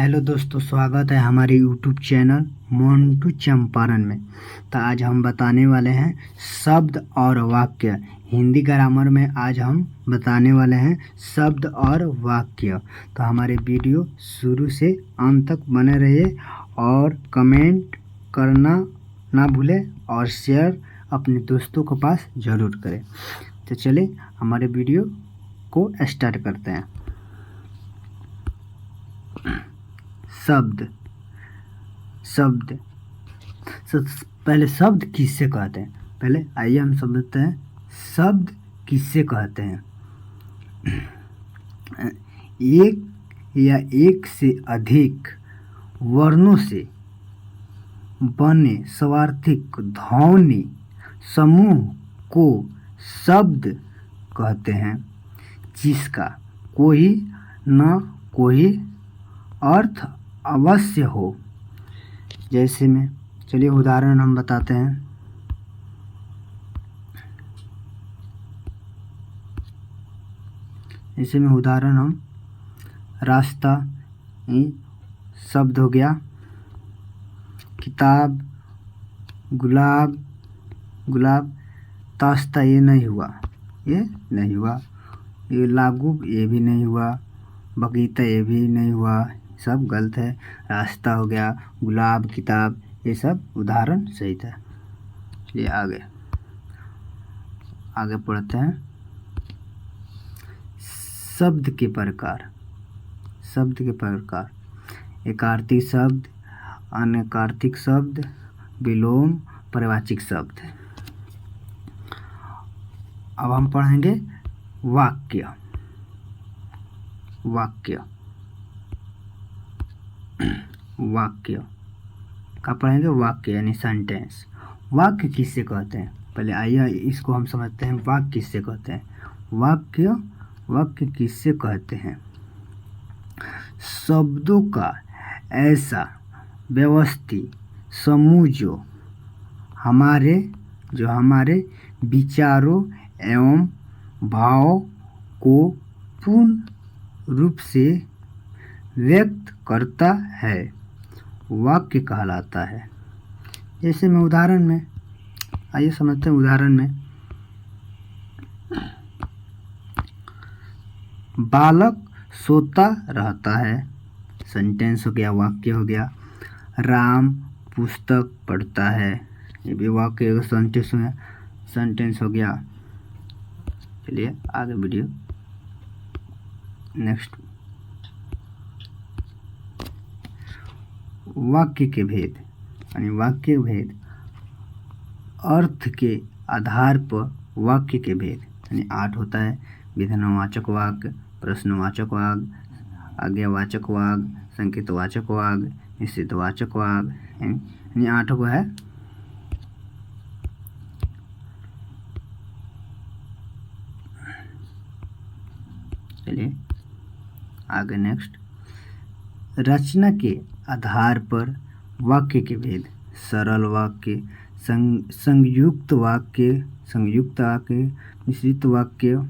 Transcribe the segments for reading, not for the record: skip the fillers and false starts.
Hello दोस्तों, स्वागत है हमारे यूट्यूब चैनल मोंटू चंपारण में। तो आज हम बताने वाले हैं शब्द और वाक्य। हिंदी ग्रामर में आज हम बताने वाले हैं शब्द और वाक्य। तो हमारे वीडियो शुरू से अंत तक बने रहिए और कमेंट करना ना भूलें और शेयर अपने दोस्तों के पास ज़रूर करें। तो चलिए हमारे वीडियो को स्टार्ट करते हैं। शब्द शब्द पहले शब्द किससे कहते हैं? पहले आइए हम समझते हैं शब्द किससे कहते हैं। एक या एक से अधिक वर्णों से बने स्वार्थिक ध्वनि समूह को शब्द कहते हैं, जिसका कोई न कोई अर्थ अवश्य हो। जैसे में चलिए उदाहरण हम बताते हैं। जैसे में उदाहरण हम रास्ता शब्द हो गया, किताब, गुलाब गुलाब, ताश्ता ये नहीं हुआ, ये लागू ये भी नहीं हुआ, बगीचा ये भी नहीं हुआ, सब गलत है। रास्ता हो गया, गुलाब, किताब, ये सब उदाहरण सही था। चलिए आगे पढ़ते हैं। शब्द के प्रकार। एकार्थिक शब्द, अनैकार्थिक शब्द, विलोम, परिवाचिक शब्द। अब हम पढ़ेंगे वाक्य। क्या पढ़ेंगे? वाक्य यानी सेंटेंस। वाक्य किससे कहते हैं? पहले आइए इसको हम समझते हैं। वाक्य किससे कहते हैं? वाक्य किससे कहते हैं? शब्दों का ऐसा व्यवस्थित समूह जो हमारे विचारों एवं भाव को पूर्ण रूप से व्यक्त करता है, वाक्य कहलाता है। जैसे में उदाहरण में आइए समझते हैं। उदाहरण में बालक सोता रहता है, सेंटेंस हो गया, वाक्य हो गया। राम पुस्तक पढ़ता है, ये भी वाक्य सेंटेंस हो गया। चलिए आगे वीडियो नेक्स्ट। वाक्य के भेद यानी वाक्य भेद। अर्थ के आधार पर वाक्य के भेद यानी 8 होता है। विधानवाचक वाक्य, प्रश्नवाचक वाक्य, आज्ञावाचक वाक्य, संकेतवाचक वाक्य, निषेधवाचक वाक्य, यानी 8 को है। चलिए आगे नेक्स्ट। रचना के आधार पर वाक्य के भेद। सरल वाक्य, संयुक्त वाक्य, मिश्रित वाक्य।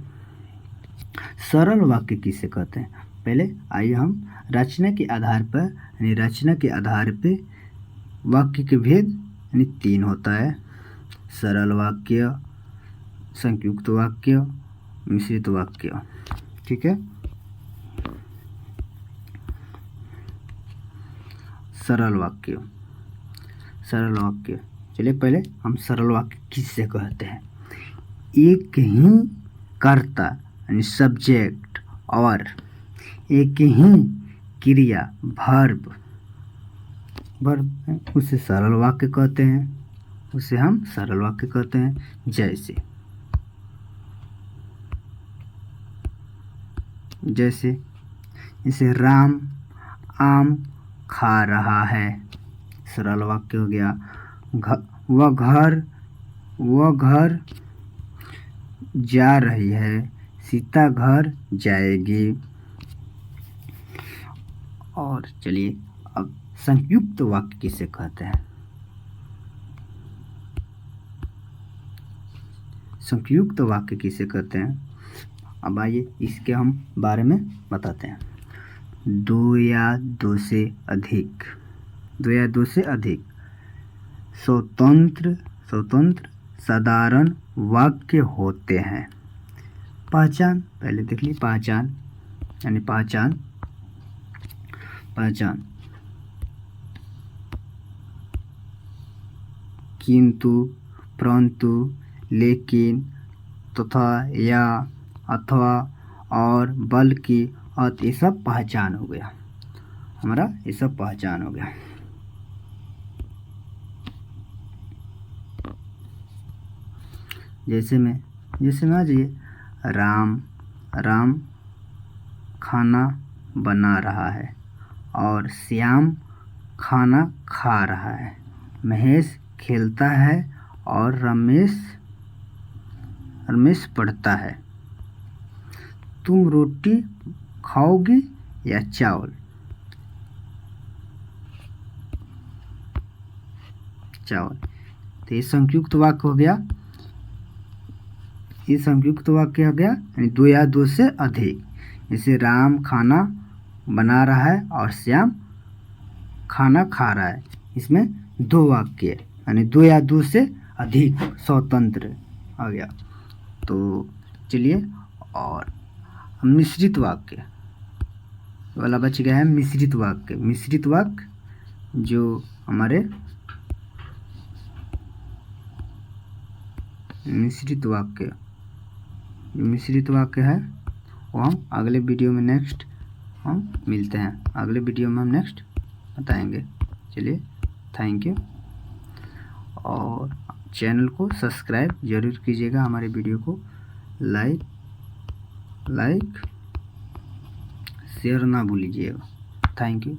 सरल वाक्य किसे कहते हैं? पहले आइए हम रचना के आधार पर यानी रचना के आधार पे वाक्य के भेद यानी 3 होता है। सरल वाक्य, संयुक्त वाक्य, मिश्रित वाक्य। ठीक है। सरल वाक्य। चलिए पहले हम सरल वाक्य किससे कहते हैं। एक ही कर्ता यानी सब्जेक्ट और एक ही क्रिया वर्ब उसे सरल वाक्य कहते हैं। उसे हम सरल वाक्य कहते हैं। जैसे राम आम खा रहा है, सरल वाक्य हो गया। वह घर जा रही है, सीता घर जाएगी। और चलिए अब संयुक्त वाक्य किसे कहते हैं? संयुक्त वाक्य किसे कहते हैं? अब आइए इसके हम बारे में बताते हैं। दो या दो से अधिक, दो या दो से अधिक स्वतंत्र स्वतंत्र साधारण वाक्य होते हैं। पहचान, पहले देख ली पहचान, यानी पहचान पहचान किंतु, परंतु, लेकिन, तथा, या, अथवा, और, बल्कि, और ये सब पहचान हो गया हमारा, ये सब पहचान हो गया। जैसे में आ जाइए, राम खाना बना रहा है और श्याम खाना खा रहा है। महेश खेलता है और रमेश पढ़ता है। तुम रोटी खाओगी या चावल? चावल। तो ये संयुक्त वाक्य हो गया, ये संयुक्त वाक्य हो गया, यानी दो या दो से अधिक। जैसे राम खाना बना रहा है और श्याम खाना खा रहा है, इसमें दो वाक्य, यानी दो या दो से अधिक स्वतंत्र आ गया। तो चलिए, और मिश्रित वाक्य वाला बच गया है। मिश्रित वाक्य, मिश्रित वाक्य जो हमारे मिश्रित वाक्य है वो हम अगले वीडियो में नेक्स्ट हम मिलते हैं, अगले वीडियो में हम नेक्स्ट बताएंगे। चलिए, थैंक यू, और चैनल को सब्सक्राइब ज़रूर कीजिएगा, हमारे वीडियो को लाइक शेयर ना भूलिएगा। Thank you.